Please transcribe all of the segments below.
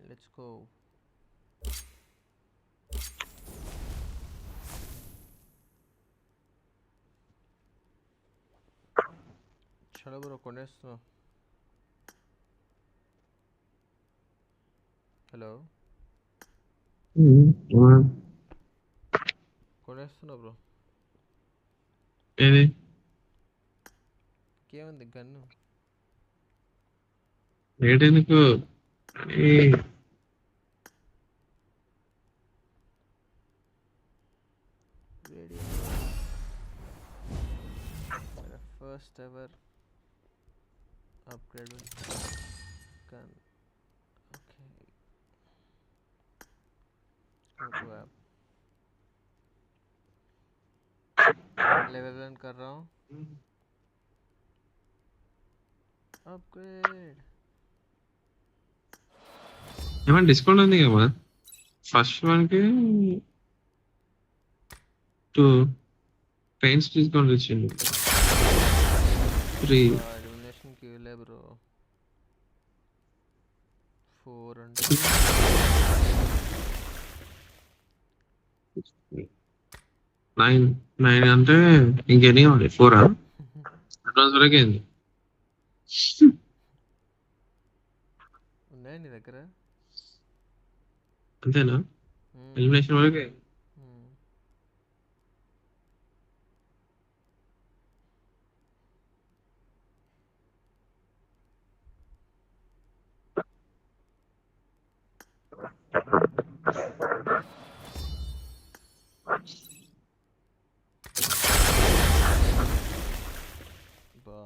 Let's go. చలో bro కొనేస్తున్నా. Hello కొనేస్తున్నా బ్రో. ఏది ఇంకేముంది గన్ను. ఏడెందుకు radio first ever upgrade gun. Okay go to app. Level run कर रहा हूँ. अपग्रेड. ఏమైనా డిస్కౌంట్ ఉంది కదా ఫస్ట్ వన్ కి 2 పెయిన్స్ డిస్కౌంట్ ఇచ్చిండు 3 एलिमिनेशन क्यों ले ब्रो. 400 9 అంటే ఇంకెన్ని కావాలి 4 అడ్వాన్స్ వరకు ఏంది ఉన్నాయా నీ దగ్గర. అంతేనా ఎలిమినేషన్ వరకే బా.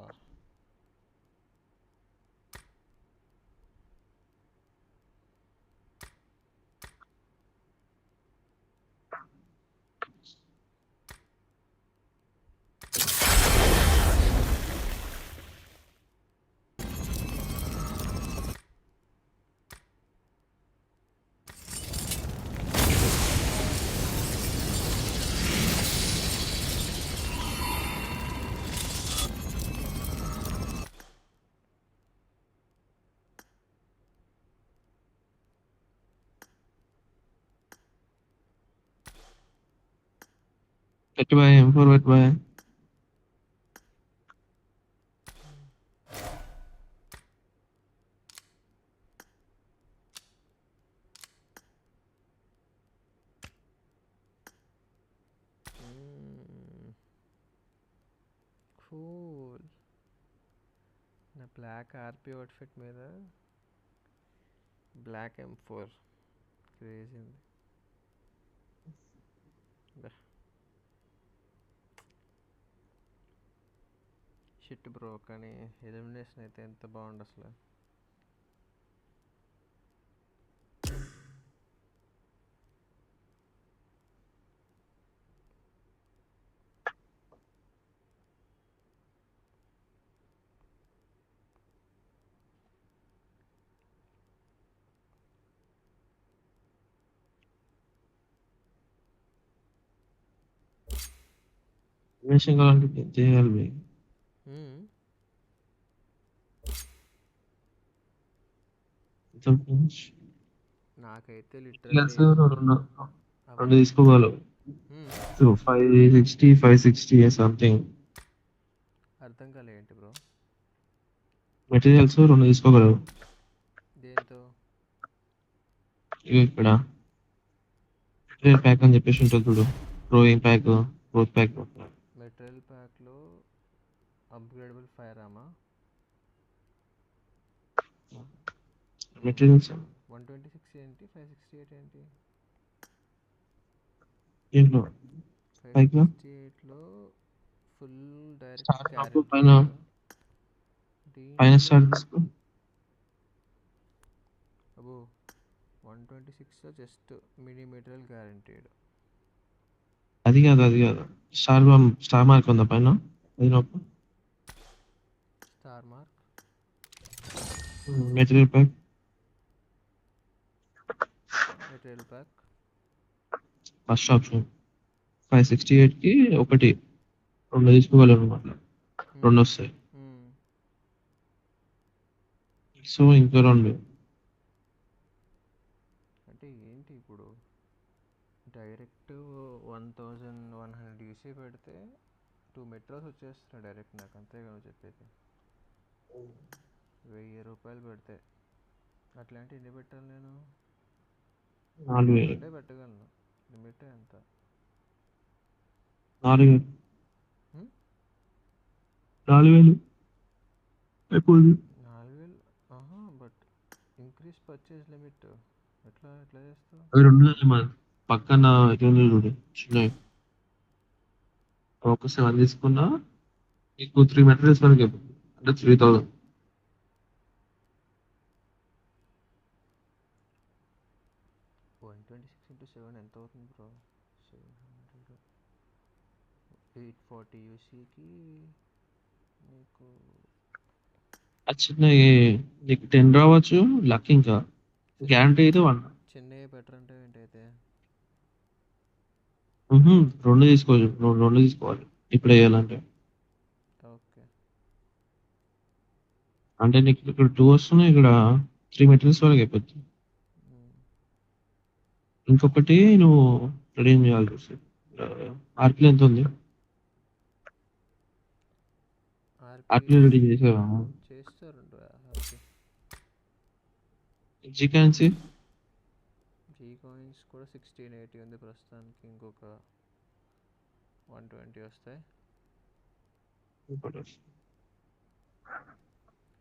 At by M4 at by cool. నా బ్లాక్ ఆర్పి అవుట్ఫిట్ మీద బ్లాక్ M4 క్రేజీ ఉంది. షిట్ బ్రో కానీ ఎలిమినేషన్ అయితే ఎంత బాగుండు అసలు. ఎలిమినేషన్ కావాలంటే చేయాలి బై నాకైతే లిటరల్లీ రెండు తీసుకోగలవు సో 560 సంథింగ్ అర్థం కాలే ఏంటి బ్రో. మెటీరియల్స్ రెండు తీసుకోగలవు దేంతో. ఇక్కడ మెటీరియల్ ప్యాక్ అని చెప్పేసి ఉంటుంది చూడు growing pack growth pack material ప్యాక్లో అప్గ్రేడబుల్ ఫైర్ ఆమా మెటీరియల్స్ 126 ఏంటి 568 ఏంటి. ఏంటో 568లో ఫుల్ డైరెక్ట్ క్యారెట్ పైన స్టార్ట్ చేసుకో అబో 126లో జస్ట్ మినీ మెటీరియల్ గ్యారంటీడ్. అది కాదు స్టార్ మార్క్ ఉందా పైన అది నొక్కు star mark material pack first option 568 కి ఒకటి రెండు తీసుకోగలరు అనమాట రెండు వస్తాయి సో ఇంకా రెండు 1100 యూసీ పెడితే 2 మెట్రోస్ వచ్చేస్తున్నాయి డైరెక్ట్ నాకు, అంతేగా నువ్వు చెప్పేది. 1000 రూపాయలు పెడితే అట్లాంటి ఎన్ని పెట్టాలి నేను? 4000 రెండే పెట్టగలను. లిమిట్ ఎంత? 4000 హ్మ్? 4000 అయిపోయింది. 4000? ఆహా, బట్ ఇంక్రీజ్ పర్చేజ్ లిమిట్ ఎట్లా ఎట్లా చేస్తావు? అది 2 మరి పక్కన ఇది ఉంది చూడు చిన్నవి, ఒక 7 తీసుకున్నా నీకు 3 మెటీరియల్స్ వరకు అయిపోతుంది. అంటే 3000. 126 × 7 ఎంత అవుతుంది బ్రో? 700, 840 యూసీకి నీకు అది చిన్నవి నీకు 10 రావచ్చు, లక్ ఇంకా గ్యారంటీ అయితే 1. చిన్నవి బెటర్ అంటే ఏంటైతే? 2 తీసుకోవచ్చు, 2 తీసుకోవాలి ఇప్పుడు వేయాలంటే. ఓకే. అంటే నీకు ఇక్కడ 2 వస్తున్నాయి, ఇక్కడ 3 మెటీరియల్స్ వరకు అయిపోతుంది. ఇంకొకటి నువ్వు రెడీ చేయాల్సి వస్తుంది. ఆర్కిల్ ఎంత ఉంది? ఆర్కిల్ రెడీ చేసావా? చేస్తారండి ఆర్పి. జీ కరెన్సీ జీ కాయిన్స్ కూడా 1680 ఉంది ప్రస్తుతానికి. ఇంకొక 120 వస్తాయి.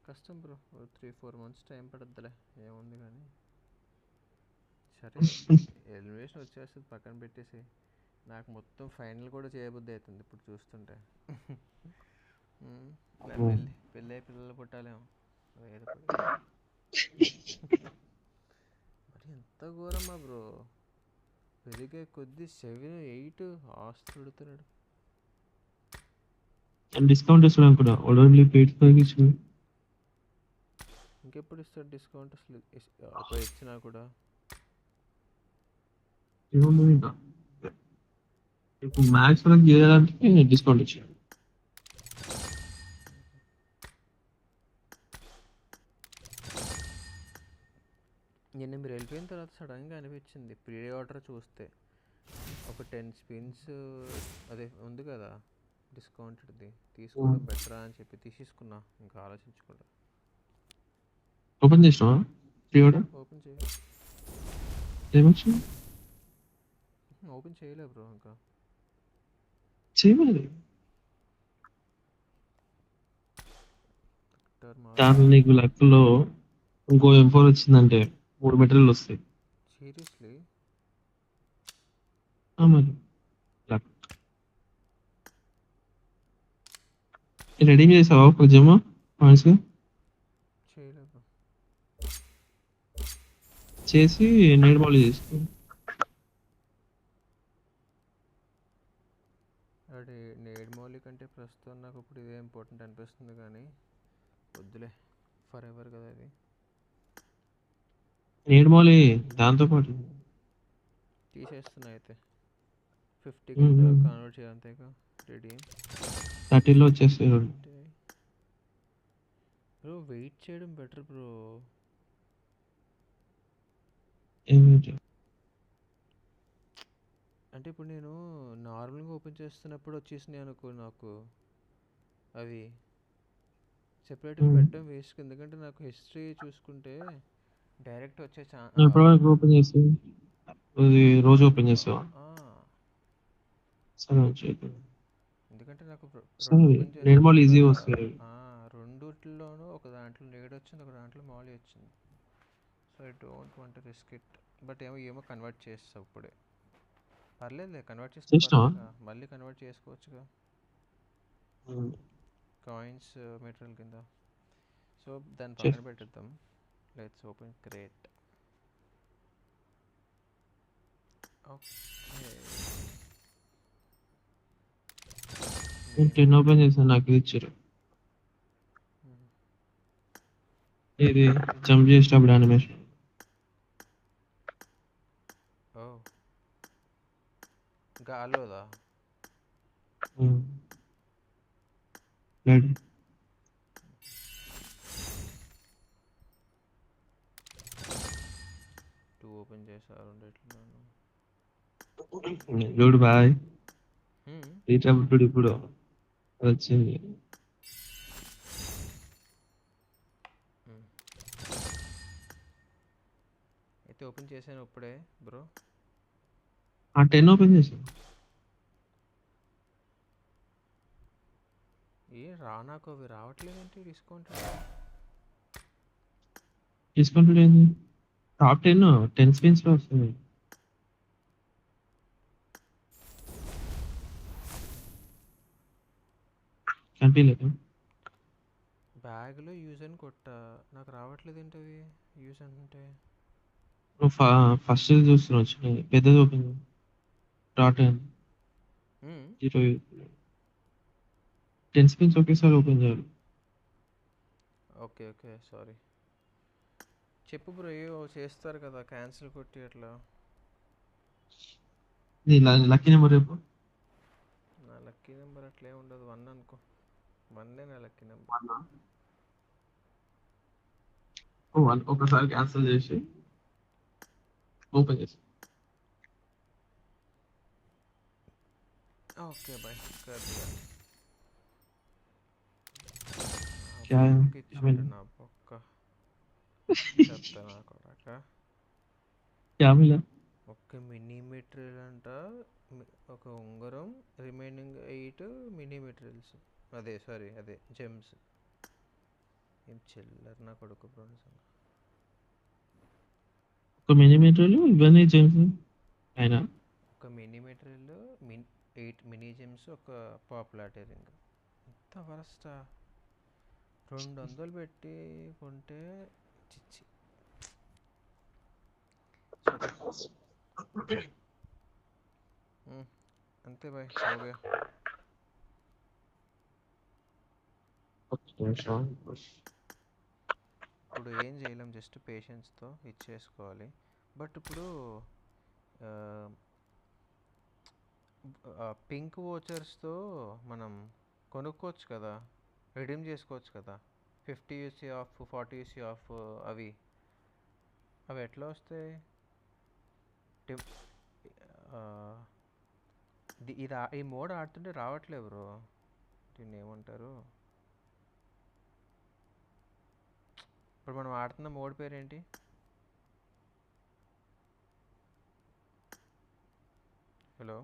కష్టం బ్రో, 3-4 మంత్స్ టైం పడుద్దిలే, ఏముంది కానీ. సరే, ఎలిమినేషన్ వచ్చేస్తుంది పక్కన పెట్టేసి, నాకు మొత్తం ఫైనల్ కూడా చేయబుద్ధి అవుతుంది ఇప్పుడు చూస్తుంటే. నా పెళ్ళి పిల్లలు పుట్టాలేమో వేరే మరి ఎంత ఘోరమా బ్రో, పెరిగే కొద్ది 7-8 ఆస్తుడుతున్నాడు. డిస్కౌంట్ ఇస్తాడు అనుకున్నా, ఓన్లీ పెయిడ్ ఇచ్చింది. ఇంకెప్పుడు ఇస్తాడు డిస్కౌంట్ అసలు? ఇచ్చినా కూడా ఇంకా ఇప్పుడు మ్యాక్స్ వరకు చేయాలంటే డిస్కౌంట్ ఇచ్చాడు. నేను మీరు వెళ్ళిపోయిన తర్వాత సడన్గా అనిపించింది ప్రీ ఆర్డర్ చూస్తే ఒక 10 స్పిన్స్ అదే ఉంది కదా డిస్కౌంటెడ్ది, తీసుకోవడం బెటరా అని చెప్పి తీసేసుకున్నా, ఇంకా ఆలోచించకుండా. ఓపెన్ చేసినావా? ప్రీ ఆర్డర్ ఓపెన్ ఏమొచ్చింది? ఓపెన్ చేయలే బ్రో ఇంకా. చేయలేదు. దాంట్లో నీకు లెక్కలో ఇంకో M4 వచ్చిందంటే 3 మెటీరియల్ వస్తాయి. సీరియస్లీ? మరి రెడీ చేసావా కొంచెం పాయింట్స్? చేయలేదు చేసి నేడ్ బాల్ చేసుకో. అది నేడ్ మౌలి కంటే ప్రస్తుతం నాకు ఇప్పుడు ఇదే ఇంపార్టెంట్ అనిపిస్తుంది, కానీ వద్దులే, ఫర్ ఎవర్ కదా అది. నేడ్ బాల్ దాంతో పాటు తీసేస్తున్నా అయితే 50 కింద కన్వర్ట్ చేయాలంతేగా. రెడీ 30లో వచ్చేస్తాయి. బ్రో వెయిట్ చేయడం బెటర్ బ్రో. అంటే ఇప్పుడు నేను నార్మల్గా ఓపెన్ చేస్తున్నప్పుడు వచ్చేసినాయి అనుకో నాకు అవి సెపరేట్గా పెట్టడం వేస్ట్, ఎందుకంటే నాకు హిస్టరీ చూసుకుంటే డైరెక్ట్ వచ్చే ఎప్పటివరకు ఓపెన్ చేస్తావు? రోజు ఓపెన్ చేస్తావా? ఎందుకంటే నాకు రెండుట్లోనూ ఒక దాంట్లో నేడ్ వచ్చింది, ఒక దాంట్లో మౌలి వచ్చింది. So I don't want risk it. But ఏమో కన్వర్ట్ చేస్తావు ఇప్పుడే, పర్లేదులే కన్వర్ట్ చేసుకో, మళ్ళీ కన్వర్ట్ చేసుకోవచ్చుగా కాయిన్స్ మెటీరియల్ కింద. సో దాన్ని పక్కన పెట్టేద్దాం. Let's open crate. Okay, 10 open చేసాను, నాకు ఇది ఇచ్చారు. ఇది జంప్ చేసేటప్పుడు యానిమేషన్. గాలోదా? ఓపెన్ చేశారు రెండిట్లోనూ. చూడు బాయ్, హ్మ్. రీటప్పుడు ఇప్పుడు వచ్చింది. హ్మ్. అయితే ఓపెన్ చేశాను ఇప్పుడే బ్రో. ఆ 10 ఓపెన్ చేసాను. నాకు అవి రావట్లేదేంటి డిస్కౌంట్? డిస్కౌంట్ ఏంది? టాప్ 10 స్పిన్స్ లో వస్తుంది. కనిపించలేదు. బ్యాగ్లో యూజ్ అని కొట్టా, నాకు రావట్లేదు ఏంటి అవి యూజ్ అంటే. నువ్వు ఫస్ట్ చూస్తున్నావు వచ్చినాయి పెద్దది ఓపెన్ డాట్ హ్మ్. 10 స్పిన్స్ ఒకేసారి ఓపెన్ చేయాలి. Okay okay sorry. చెప్పు బ్రో, ఏవో చేస్తారు కదా క్యాన్సిల్ కొట్టి అట్లా. నీ లక్కీ నెంబర్ రేపు నా లక్కీ నెంబర్ అట్లే ఉండదు, 1 అనుకో. 1 నా లక్కీ నెంబర్. 1. ఒకసారి క్యాన్సిల్ చేసి ఓపెన్ చేసి ఓకే బాయ్. కర్ దియా. నా क्या है బొక్క क्या ఇచ్చాడు, मिला నా బొక్క. చెత్త నా కొడక. क्या मिला ఒక్క మినీ మెటీరియల్ అంట. ఒక ఉంగరం, రిమైనింగ్ 8 మినీ మెటీరియల్స్. అదే సారీ, అదే జెమ్స్. ఏం చిల్లర నా కొడుకు బ్రో నిజంగా. ఒక మినిమీటర్లు ఇవన్నీ జెమ్స్ అయినా ఒక మినీ మెటీరియల్, 8 మినీ జెమ్స్, ఒక పాపులారిటీ రింగ్. ఇంత వరస్టా? 200 పెట్టి కొంటే చిచ్చి. చలో. అంతే బాయ్, ఓకే. ఇప్పుడు ఏం చేయలేం, జస్ట్ పేషెన్స్తో ఇచ్చేసుకోవాలి. బట్ ఇప్పుడు పింక్ వోచర్స్తో మనం కొనుక్కోవచ్చు కదా, రిడీమ్ చేసుకోవచ్చు కదా. 50 యూసీ ఆఫ్, 40 యూసీ ఆఫ్. అవి అవి ఎట్లా వస్తాయి? టిమ్ ఆ, ఈ మోడ్ ఆడుతుంటే రావట్లేదు బ్రో. దీన్ని ఏమంటారు? ఇప్పుడు మనం ఆడుతున్న మోడ్ పేరేంటి? హలో.